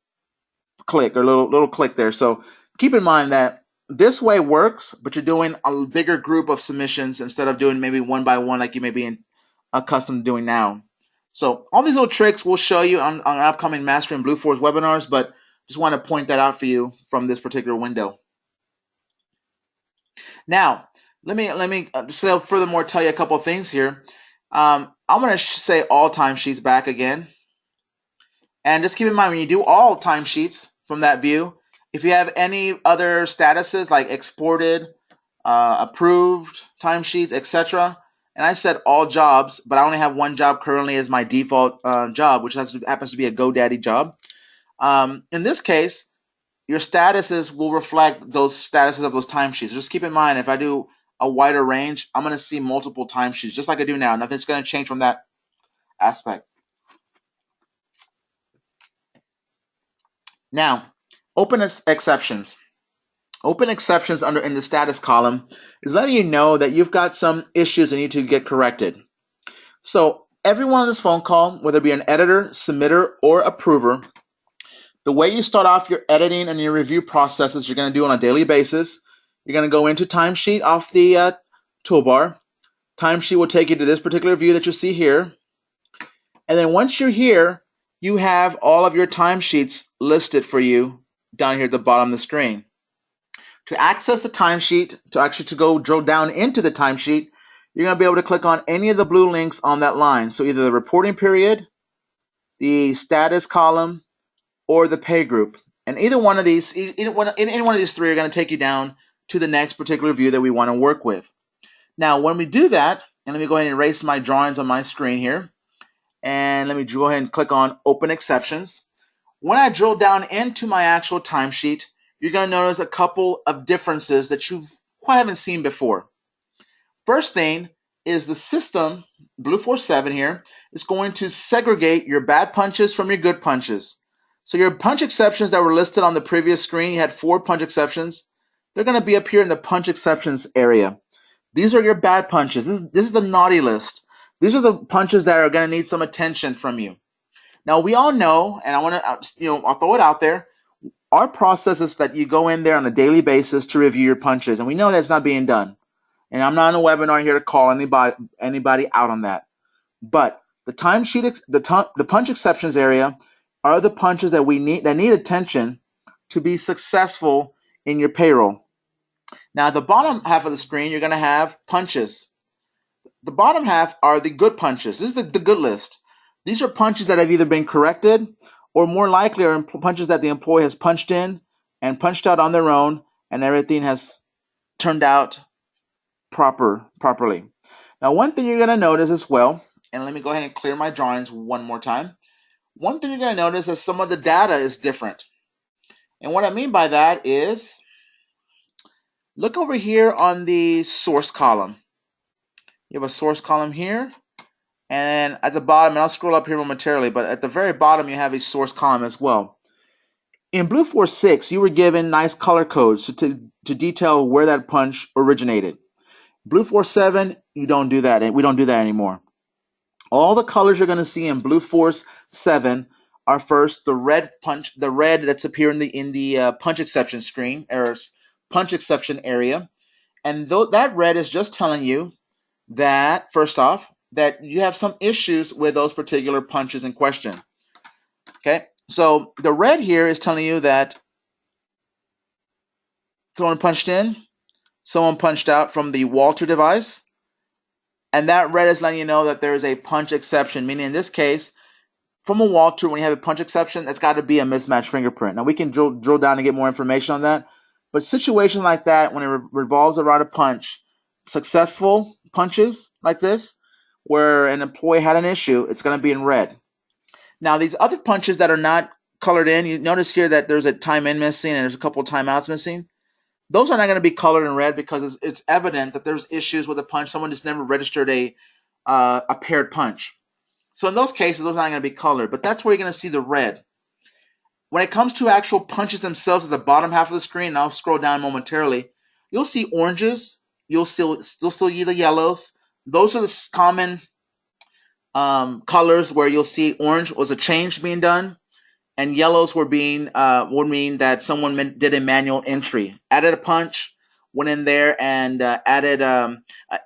click or little click there. So keep in mind that this way works, but you're doing a bigger group of submissions instead of doing maybe one by one like you may be accustomed to doing now. So all these little tricks we'll show you on our upcoming Mastering Blueforce webinars, but just want to point that out for you from this particular window. Now, let me just furthermore tell you a couple of things here. I'm going to say all timesheets back again. And just keep in mind, when you do all timesheets from that view, if you have any other statuses like exported, approved timesheets, etc., and I said all jobs, but I only have one job currently as my default job, which happens to be a GoDaddy job. In this case, your statuses will reflect those statuses of those timesheets. Just keep in mind, if I do a wider range, I'm going to see multiple timesheets, just like I do now. Nothing's going to change from that aspect. Now, open exceptions. Open exceptions in the status column is letting you know that you've got some issues that need to get corrected. So everyone on this phone call, whether it be an editor, submitter, or approver, the way you start off your editing and your review processes you're going to do on a daily basis, you're going to go into Timesheet off the toolbar. Timesheet will take you to this particular view that you see here. And then once you're here, you have all of your timesheets listed for you down here at the bottom of the screen. To access the timesheet, to go drill down into the timesheet, you're going to be able to click on any of the blue links on that line. So either the reporting period, the status column, or the pay group. And any one of these three are going to take you down to the next particular view that we want to work with. Now, when we do that, and let me go ahead and erase my drawings on my screen here, and let me go ahead and click on Open Exceptions. When I drill down into my actual timesheet, you're going to notice a couple of differences that you quite haven't seen before. First thing is the system, Blueforce 7 here, is going to segregate your bad punches from your good punches. So your punch exceptions that were listed on the previous screen, you had 4 punch exceptions. They're going to be up here in the punch exceptions area. These are your bad punches. This is the naughty list. These are the punches that are going to need some attention from you. Now we all know, and I want to, I'll throw it out there. Our process is that you go in there on a daily basis to review your punches, and we know that's not being done. And I'm not on a webinar here to call anybody out on that. But the timesheet, the punch exceptions area are the punches that need attention to be successful in your payroll. Now, the bottom half of the screen, you're going to have punches. The bottom half are the good punches. This is the good list. These are punches that have either been corrected or more likely are punches that the employee has punched in and punched out on their own, and everything has turned out properly. Now, one thing you're going to notice as well, and let me go ahead and clear my drawings one more time. One thing you're going to notice is some of the data is different. And what I mean by that is, look over here on the source column. You have a source column here, and at the bottom, and I'll scroll up here momentarily, but at the very bottom, you have a source column as well. In Blueforce 6, you were given nice color codes to detail where that punch originated. Blueforce 7, you don't do that, and we don't do that anymore. All the colors you're going to see in Blueforce 7 are first the red punch, the red that's appearing in the punch exception screen or punch exception area, and that red is just telling you that first off that you have some issues with those particular punches in question. Okay, so the red here is telling you that someone punched in, someone punched out from the Walter device, and that red is letting you know that there is a punch exception, meaning in this case, from a Walter, when you have a punch exception, that's got to be a mismatched fingerprint. Now we can drill down and get more information on that, but situations like that, when it revolves around a punch, successful punches like this, where an employee had an issue, it's going to be in red. Now these other punches that are not colored in, you notice here that there's a time in missing and there's a couple of timeouts missing. Those are not going to be colored in red because it's evident that there's issues with a punch. Someone just never registered a paired punch. So in those cases, those are not going to be colored, but that's where you're going to see the red. When it comes to actual punches themselves at the bottom half of the screen, and I'll scroll down momentarily, you'll see oranges. You'll still see the yellows. Those are the common colors where you'll see orange was a change being done, and yellows would mean that someone did a manual entry, added a punch, went in there and added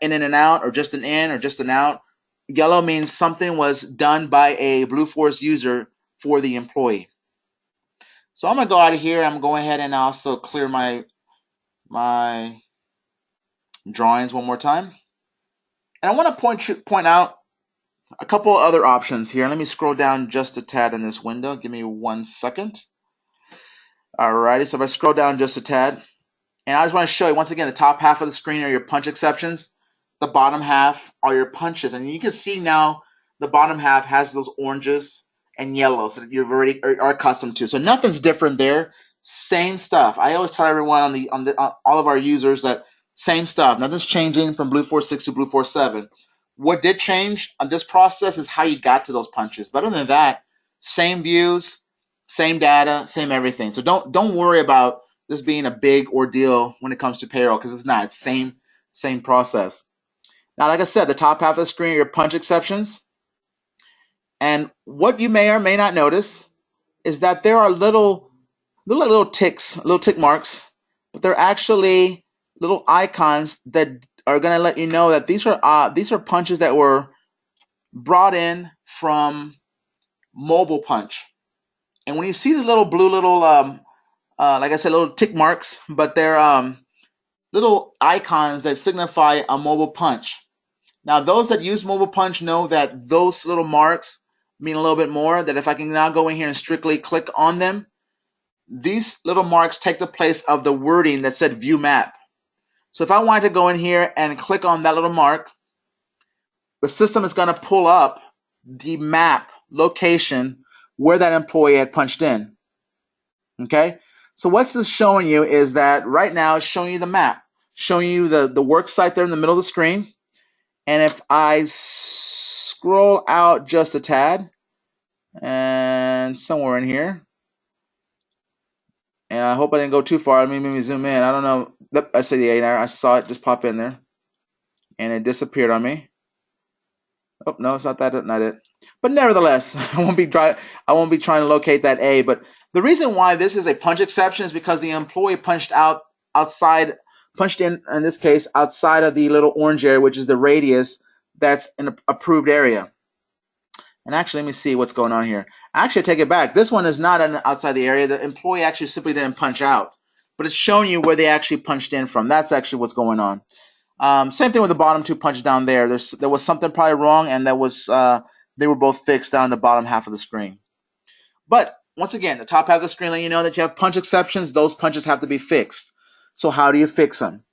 in and an out, or just an in or just an out. Yellow means something was done by a Blueforce user for the employee. So I'm going to go out of here. I'm going ahead and also clear my drawings one more time. And I want to point out a couple other options here. Let me scroll down just a tad in this window. Give me 1 second. Alrighty, so if I scroll down just a tad, and I just want to show you once again the top half of the screen are your punch exceptions. The bottom half are your punches, and you can see now the bottom half has those oranges and yellows that you've already are accustomed to. So nothing's different there. Same stuff. I always tell everyone on all of our users that same stuff. Nothing's changing from Blueforce 6 to Blueforce 7. What did change on this process is how you got to those punches. But other than that, same views, same data, same everything. So don't worry about this being a big ordeal when it comes to payroll, because it's not. It's same process. Now, like I said, the top half of the screen are your punch exceptions. And what you may or may not notice is that there are little tick marks, but they're actually little icons that are going to let you know that these are punches that were brought in from mobile punch. And when you see the little blue like I said, little tick marks, but they're little icons that signify a mobile punch. Now, those that use mobile punch know that those little marks mean a little bit more, that if I can now go in here and strictly click on them, these little marks take the place of the wording that said view map. So if I wanted to go in here and click on that little mark, the system is going to pull up the map location where that employee had punched in. Okay? So what's this showing you is that right now it's showing you the map, showing you the work site there in the middle of the screen. And if I scroll out just a tad and somewhere in here, and I hope I didn't go too far. Let me maybe zoom in. I don't know. Yep, I see the 8 there. I saw it just pop in there, and it disappeared on me. Oh no, it's not that. Not it. But nevertheless, I won't be trying to locate that A. But the reason why this is a punch exception is because the employee punched in this case, outside of the little orange area, which is the radius that's an approved area. And actually, let me see what's going on here. Actually, I take it back. This one is not outside the area. The employee actually simply didn't punch out, but it's showing you where they actually punched in from. That's actually what's going on. Same thing with the bottom two punches down there. There was something probably wrong, and they were both fixed down the bottom half of the screen. But once again, the top half of the screen letting you know that you have punch exceptions. Those punches have to be fixed. So how do you fix them?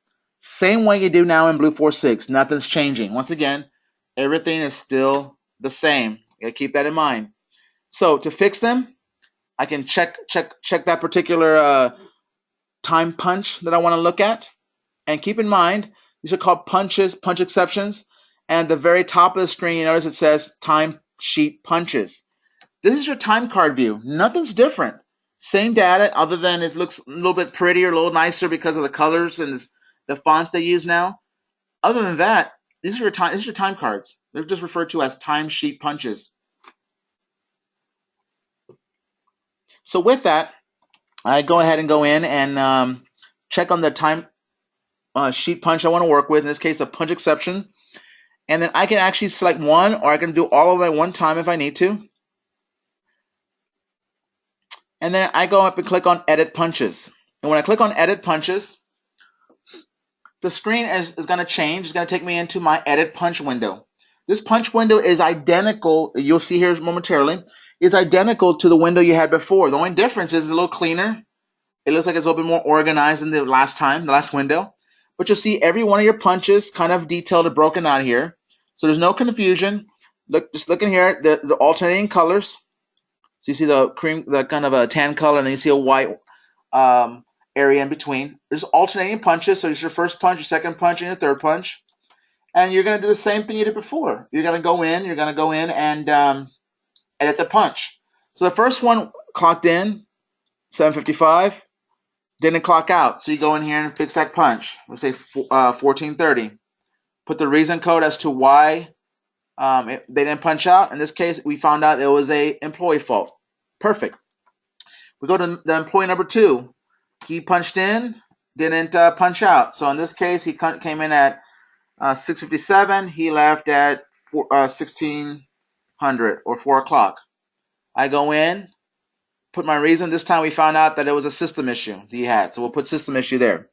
Same way you do now in Blueforce 6. Nothing's changing. Once again, everything is still the same. You gotta keep that in mind. So to fix them, I can check that particular time punch that I want to look at. And keep in mind, these are called punch exceptions. And at the very top of the screen, you notice it says timesheet punches. This is your time card view. Nothing's different. Same data, other than it looks a little bit prettier, a little nicer because of the colors and the fonts they use now. Other than that, these are your time cards. They're just referred to as timesheet punches. So with that, I go ahead and go in and check on the time sheet punch I want to work with. In this case, a punch exception. And then I can actually select one, or I can do all of it at one time if I need to. And then I go up and click on Edit Punches. And when I click on Edit Punches, the screen is going to change. It's going to take me into my Edit Punch window. This punch window is identical, you'll see here momentarily, is identical to the window you had before. The only difference is it's a little cleaner. It looks like it's a little bit more organized than the last window. But you'll see every one of your punches kind of detailed and broken out here. So there's no confusion. Just look in here, the alternating colors. So you see the kind of a tan color, and then you see a white area in between. There's alternating punches. So there's your first punch, your second punch, and your third punch. And you're going to do the same thing you did before. You're going to go in and edit the punch. So the first one clocked in 7:55, didn't clock out. So you go in here and fix that punch. We'll say 14:30. Put the reason code as to why they didn't punch out. In this case, we found out it was a employee fault. Perfect. We go to the employee number 2. He punched in, didn't punch out. So in this case, he came in at 6:57. He left at 1600 or 4 o'clock. I go in, put my reason. This time we found out that it was a system issue that he had. So we'll put system issue there.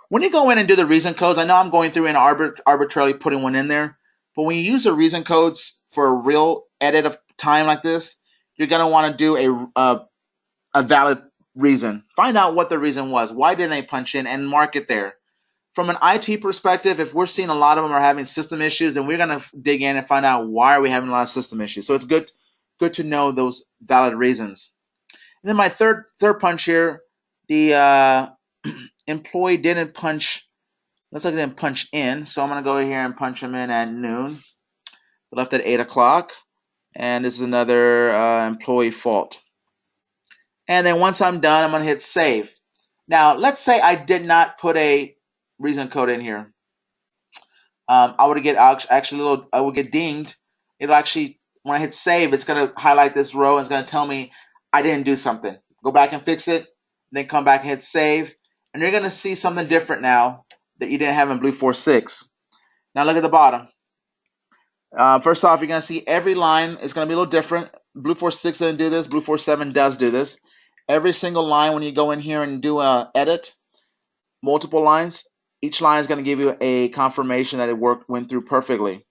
When you go in and do the reason codes, I know I'm going through and arbitrarily putting one in there. But when you use the reason codes for a real edit of time like this, you're going to want to do a valid reason. Find out what the reason was. Why didn't they punch in, and mark it there. From an IT perspective, if we're seeing a lot of them are having system issues, then we're going to dig in and find out why are we having a lot of system issues. So it's good to know those valid reasons. And then my third punch here, the employee didn't punch. Looks like they didn't punch in, so I'm going to go here and punch him in at noon. Left at 8 o'clock, and this is another employee fault. And then once I'm done, I'm going to hit save. Now, let's say I did not put a reason code in here. I would get dinged. It'll actually, when I hit save, it's going to highlight this row and it's going to tell me I didn't do something. Go back and fix it, then come back and hit save, and you're going to see something different now that you didn't have in Blueforce 6. Now look at the bottom. First off, you're going to see every line is going to be a little different. Blueforce 6 doesn't do this. Blueforce 7 does do this. Every single line, when you go in here and do a edit, multiple lines, each line is going to give you a confirmation that it went through perfectly.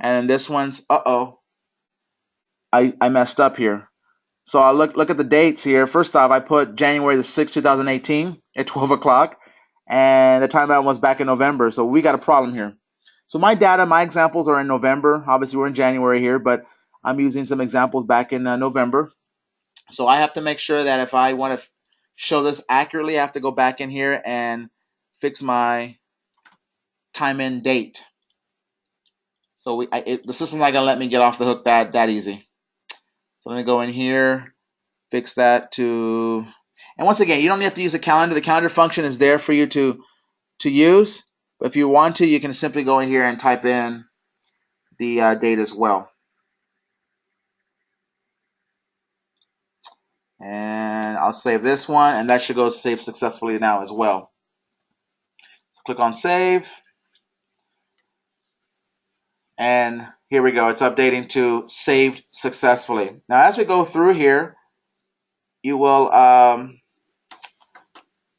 And this one's, I messed up here. So I look at the dates here. First off, I put January the 6th, 2018 at 12 o'clock. And the timeout was back in November. So we got a problem here. So my examples are in November. Obviously, we're in January here, but I'm using some examples back in November. So I have to make sure that if I want to show this accurately, I have to go back in here and fix my time in date. So the system's not going to let me get off the hook that easy. So I'm going to go in here, fix that to... And once again, you don't have to use a calendar. The calendar function is there for you to use. But if you want to, you can simply go in here and type in the date as well. And I'll save this one, and that should go save successfully now as well. So click on save. And here we go. It's updating to saved successfully. Now, as we go through here, you will,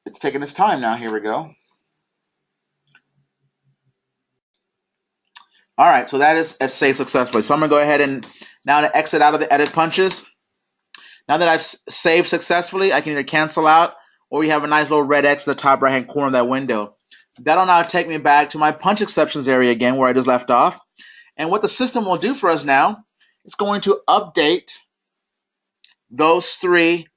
it's taking its time now. Here we go. All right, so that is saved successfully. So I'm going to go ahead and now to exit out of the edit punches. Now that I've saved successfully, I can either cancel out or we have a nice little red X in the top right hand corner of that window. That'll now take me back to my punch exceptions area again where I just left off. And what the system will do for us now, it's going to update those three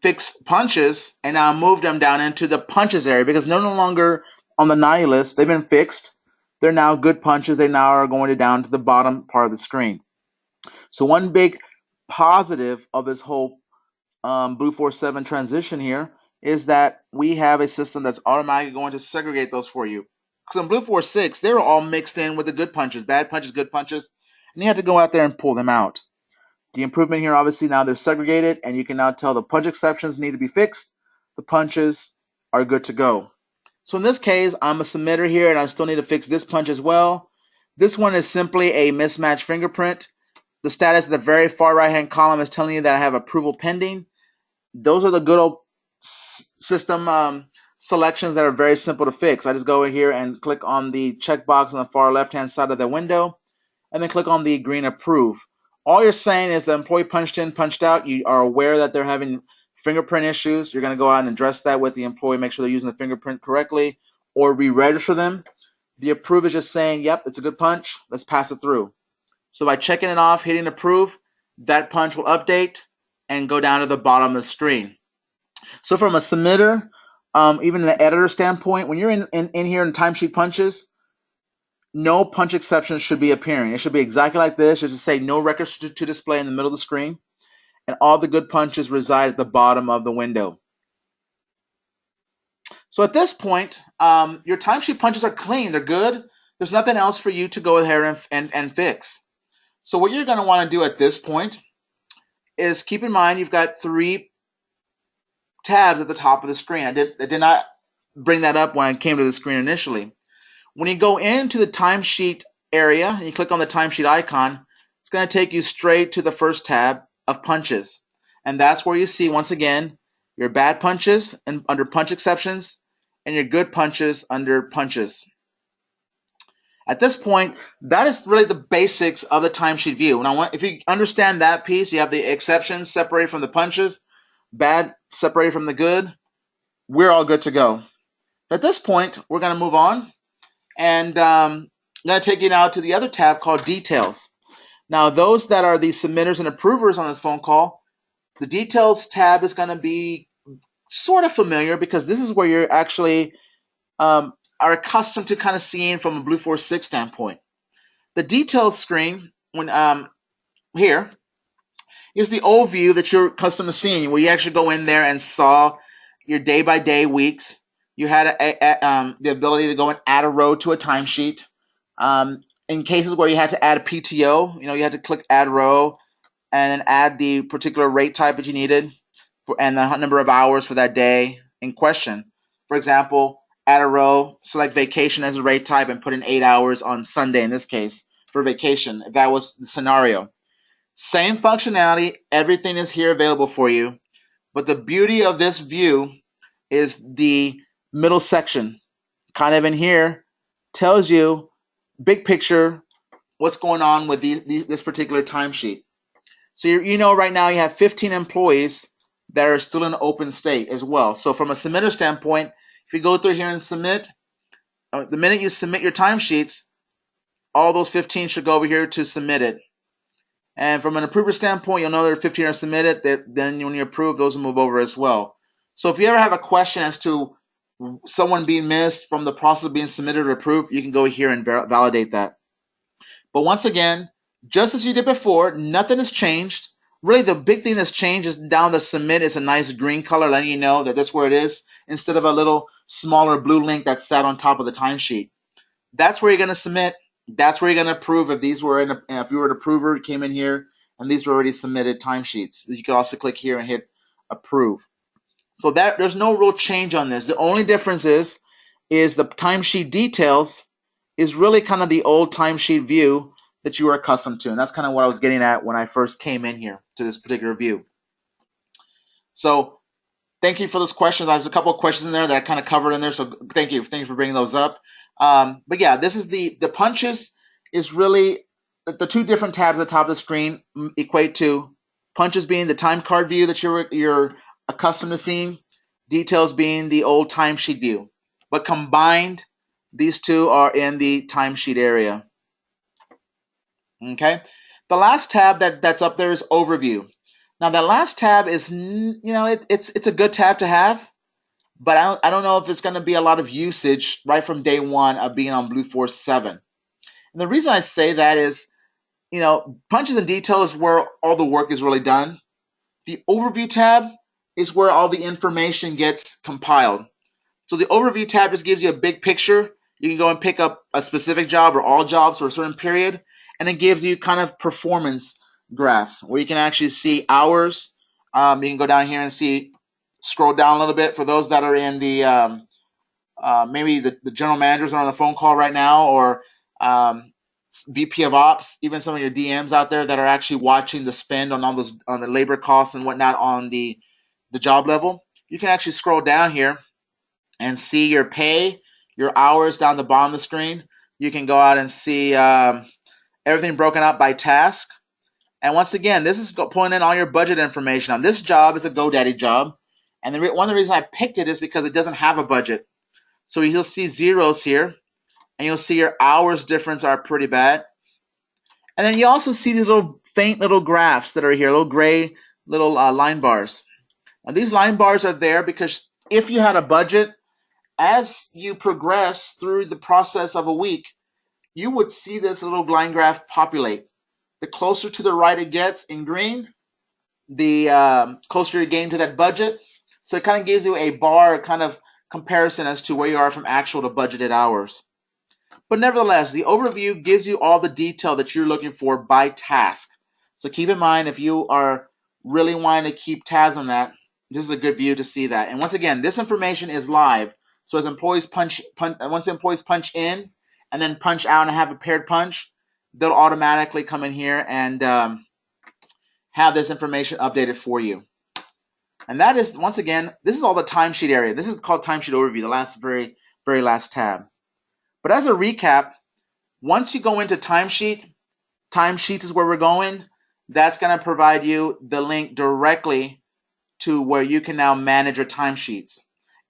fixed punches and now move them down into the punches area because they're no longer on the naughty list. They've been fixed. They're now good punches. They now are going down to the bottom part of the screen. So one big positive of this whole Blueforce 7 transition here is that we have a system that's automatically going to segregate those for you. Because in Blueforce 6, they were all mixed in with the good punches, bad punches, good punches, and you had to go out there and pull them out. The improvement here, obviously, now they're segregated, and you can now tell the punch exceptions need to be fixed. The punches are good to go. So in this case, I'm a submitter here, and I still need to fix this punch as well. This one is simply a mismatched fingerprint. The status at the very far right-hand column is telling you that I have approval pending. Those are the good old system selections that are very simple to fix. I just go over here and click on the checkbox on the far left-hand side of the window, and then click on the green approve. All you're saying is the employee punched in, punched out. You are aware that they're having fingerprint issues. You're going to go out and address that with the employee, make sure they're using the fingerprint correctly, or re-register them. The approve is just saying, yep, it's a good punch. Let's pass it through. So by checking it off, hitting approve, that punch will update and go down to the bottom of the screen. So from a submitter, even the editor standpoint, when you're in here in timesheet punches, no punch exceptions should be appearing. It should be exactly like this. It should say no records to display in the middle of the screen, and all the good punches reside at the bottom of the window. So at this point, your timesheet punches are clean. They're good. There's nothing else for you to go ahead and fix. So what you're going to want to do at this point is keep in mind you've got three tabs at the top of the screen. I did not bring that up when I came to the screen initially. When you go into the timesheet area and you click on the timesheet icon, it's going to take you straight to the first tab of punches. And that's where you see, once again, your bad punches and under punch exceptions and your good punches under punches. At this point, that is really the basics of the timesheet view. And if you understand that piece, you have the exceptions separated from the punches, bad separated from the good, we're all good to go. At this point, we're going to move on. And I'm going to take you now to the other tab called Details. Now, those that are the submitters and approvers on this phone call, the Details tab is going to be sort of familiar because this is where you're actually are accustomed to kind of seeing from a Blueforce 6 standpoint. The Details screen, when here, is the old view that you're accustomed to seeing, where you actually go in there and saw your day-by-day weeks. You had the ability to go and add a row to a timesheet. In cases where you had to add a PTO, you had to click add row and then add the particular rate type that you needed and the number of hours for that day in question. For example, add a row, select vacation as a rate type, and put in 8 hours on Sunday in this case for vacation, if that was the scenario. Same functionality, everything is here available for you, but the beauty of this view is the middle section, kind of in here, tells you big picture what's going on with this particular timesheet. So you know right now you have 15 employees that are still in open state as well. So from a submitter standpoint, if you go through here and submit, the minute you submit your timesheets, all those 15 should go over here to submit it. And from an approver standpoint, you'll know there are 15 are submitted. Then when you approve, those will move over as well. So if you ever have a question as to someone being missed from the process of being submitted or approved, you can go here and validate that. But once again, just as you did before, nothing has changed. Really, the big thing that's changed is down the submit is a nice green color letting you know that that's where it is, instead of a little smaller blue link that sat on top of the timesheet. That's where you're going to submit. That's where you're going to approve if these were if you were an approver, you came in here, and these were already submitted timesheets. You could also click here and hit approve. So there's no real change on this. The only difference is the timesheet details is really kind of the old timesheet view that you were accustomed to. And that's kind of what I was getting at when I first came in here to this particular view. So thank you for those questions. There's a couple of questions in there that I kind of covered in there. So thank you. Thank you for bringing those up. But yeah, this is the punches is really the two different tabs at the top of the screen equate to Punches being the time card view that you're accustomed to seeing, details being the old timesheet view. But combined, these two are in the timesheet area. Okay. The last tab that's up there is overview. Now that last tab is, it's a good tab to have, but I don't know if it's going to be a lot of usage right from day one of being on Blueforce 7. And the reason I say that is, punches and detail is where all the work is really done. The overview tab is where all the information gets compiled. So the overview tab just gives you a big picture. You can go and pick up a specific job or all jobs for a certain period, and it gives you kind of performance graphs where you can actually see hours. You can go down here and scroll down a little bit for those that are in the maybe the general managers are on the phone call right now, or VP of Ops, even some of your DMs out there that are actually watching the spend on all those on the labor costs and whatnot on the job level. You can actually scroll down here and see your pay, your hours down the bottom of the screen. You can go out and see everything broken out by task. And once again, this is pulling in all your budget information. On this job is a GoDaddy job, and one of the reasons I picked it is because it doesn't have a budget. So you'll see zeros here, and you'll see your hours difference are pretty bad. And then you also see these little faint little graphs that are here, little gray little line bars. Now these line bars are there because if you had a budget, as you progress through the process of a week, you would see this little line graph populate. The closer to the right it gets in green, the closer you're getting to that budget. So it kind of gives you a bar kind of comparison as to where you are from actual to budgeted hours. But nevertheless, the overview gives you all the detail that you're looking for by task. So keep in mind, if you are really wanting to keep tabs on that, this is a good view to see that. And once again, this information is live. So as employees once employees punch in and then punch out and have a paired punch, they'll automatically come in here and have this information updated for you. And that is, once again, this is all the timesheet area. This is called timesheet overview, the very, very last tab. But as a recap, once you go into timesheets is where we're going. That's going to provide you the link directly to where you can now manage your timesheets.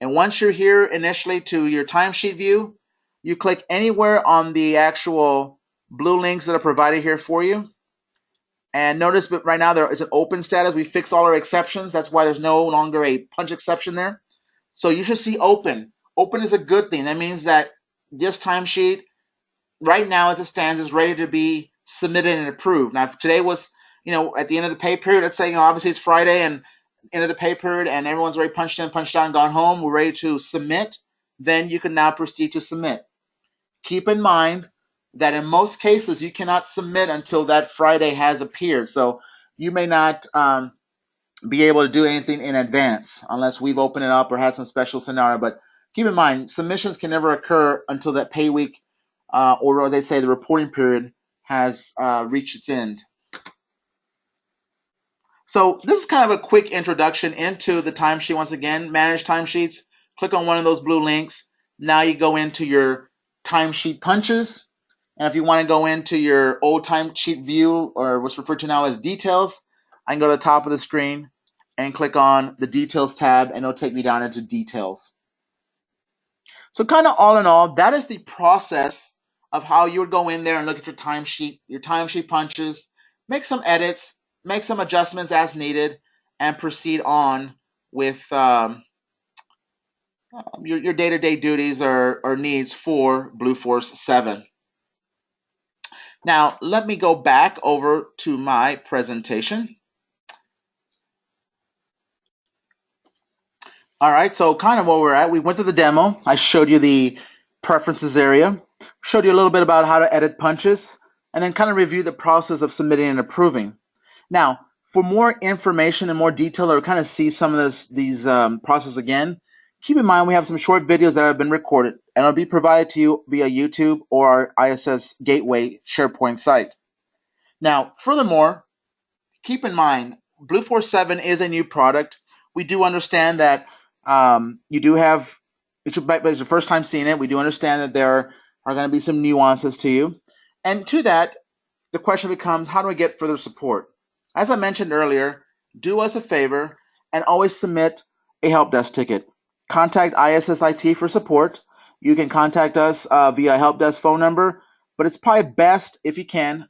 And once you're here initially to your timesheet view, you click anywhere on the actual blue links that are provided here for you. And notice, but right now there is an open status. We fixed all our exceptions. That's why there's no longer a punch exception there. So you should see open. Open is a good thing. That means that this timesheet right now as it stands is ready to be submitted and approved. Now, if today was, at the end of the pay period, let's say, obviously it's Friday and end of the pay period and everyone's already punched in, punched out, and gone home, we're ready to submit, then you can now proceed to submit. Keep in mind that in most cases, you cannot submit until that Friday has appeared. So you may not be able to do anything in advance unless we've opened it up or had some special scenario. But keep in mind, submissions can never occur until that pay week or they say the reporting period has reached its end. So this is kind of a quick introduction into the timesheet. Once again, manage timesheets. Click on one of those blue links. Now you go into your timesheet punches. And if you want to go into your old timesheet view, or what's referred to now as details, I can go to the top of the screen and click on the details tab, and it'll take me down into details. So kind of all in all, that is the process of how you would go in there and look at your timesheet punches, make some edits, make some adjustments as needed, and proceed on with your day-to-day duties or needs for Blueforce 7. Now, let me go back over to my presentation. All right, so kind of where we're at, we went through the demo. I showed you the preferences area, showed you a little bit about how to edit punches, and then kind of review the process of submitting and approving. Now, for more information and more detail, or kind of see some of these processes again, keep in mind we have some short videos that have been recorded, and it'll be provided to you via YouTube or our ISS Gateway SharePoint site. Now, furthermore, keep in mind, Blueforce 7 is a new product. We do understand that you do have, it's your first time seeing it, we do understand that there are going to be some nuances to you. And to that, the question becomes, how do I get further support? As I mentioned earlier, do us a favor and always submit a help desk ticket. Contact ISSIT for support. You can contact us via help desk phone number, but it's probably best if you can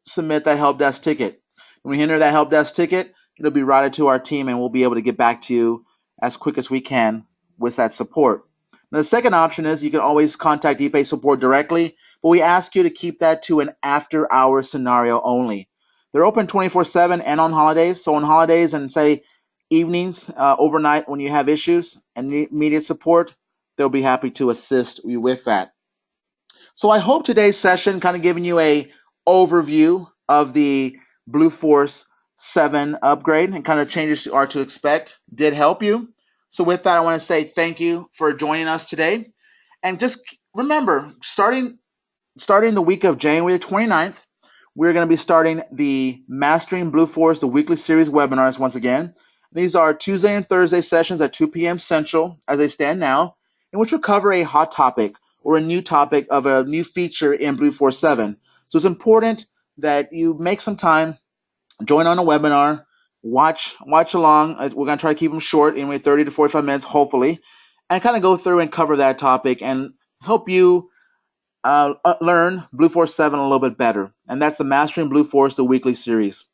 submit that help desk ticket. When we enter that help desk ticket, it'll be routed to our team and we'll be able to get back to you as quick as we can with that support. Now, the second option is you can always contact EPAY Support directly, but we ask you to keep that to an after-hours scenario only. They're open 24/7 and on holidays. So on holidays and say evenings, overnight when you have issues and need immediate support, they'll be happy to assist you with that. So I hope today's session kind of giving you a overview of the Blueforce 7 upgrade and kind of changes you are to expect did help you. So with that, I want to say thank you for joining us today. And just remember, starting the week of January the 29th, we're going to be starting the Mastering Blueforce, the weekly series webinars once again. These are Tuesday and Thursday sessions at 2 p.m. Central as they stand now, in which we'll cover a hot topic or a new topic of a new feature in Blueforce 7. So it's important that you make some time, join on a webinar, watch along. We're going to try to keep them short, anyway, 30 to 45 minutes, hopefully, and kind of go through and cover that topic and help you learn Blueforce 7 a little bit better. And that's the Mastering Blueforce, the weekly series.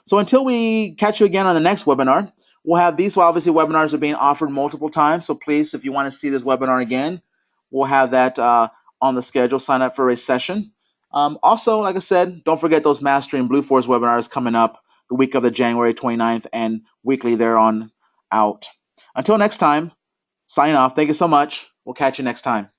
So until we catch you again on the next webinar, we'll have these obviously webinars are being offered multiple times. So please, if you want to see this webinar again, we'll have that on the schedule. Sign up for a session. Also, like I said, don't forget those Mastering Blueforce webinars coming up the week of the January 29th and weekly there on out. Until next time, sign off. Thank you so much. We'll catch you next time.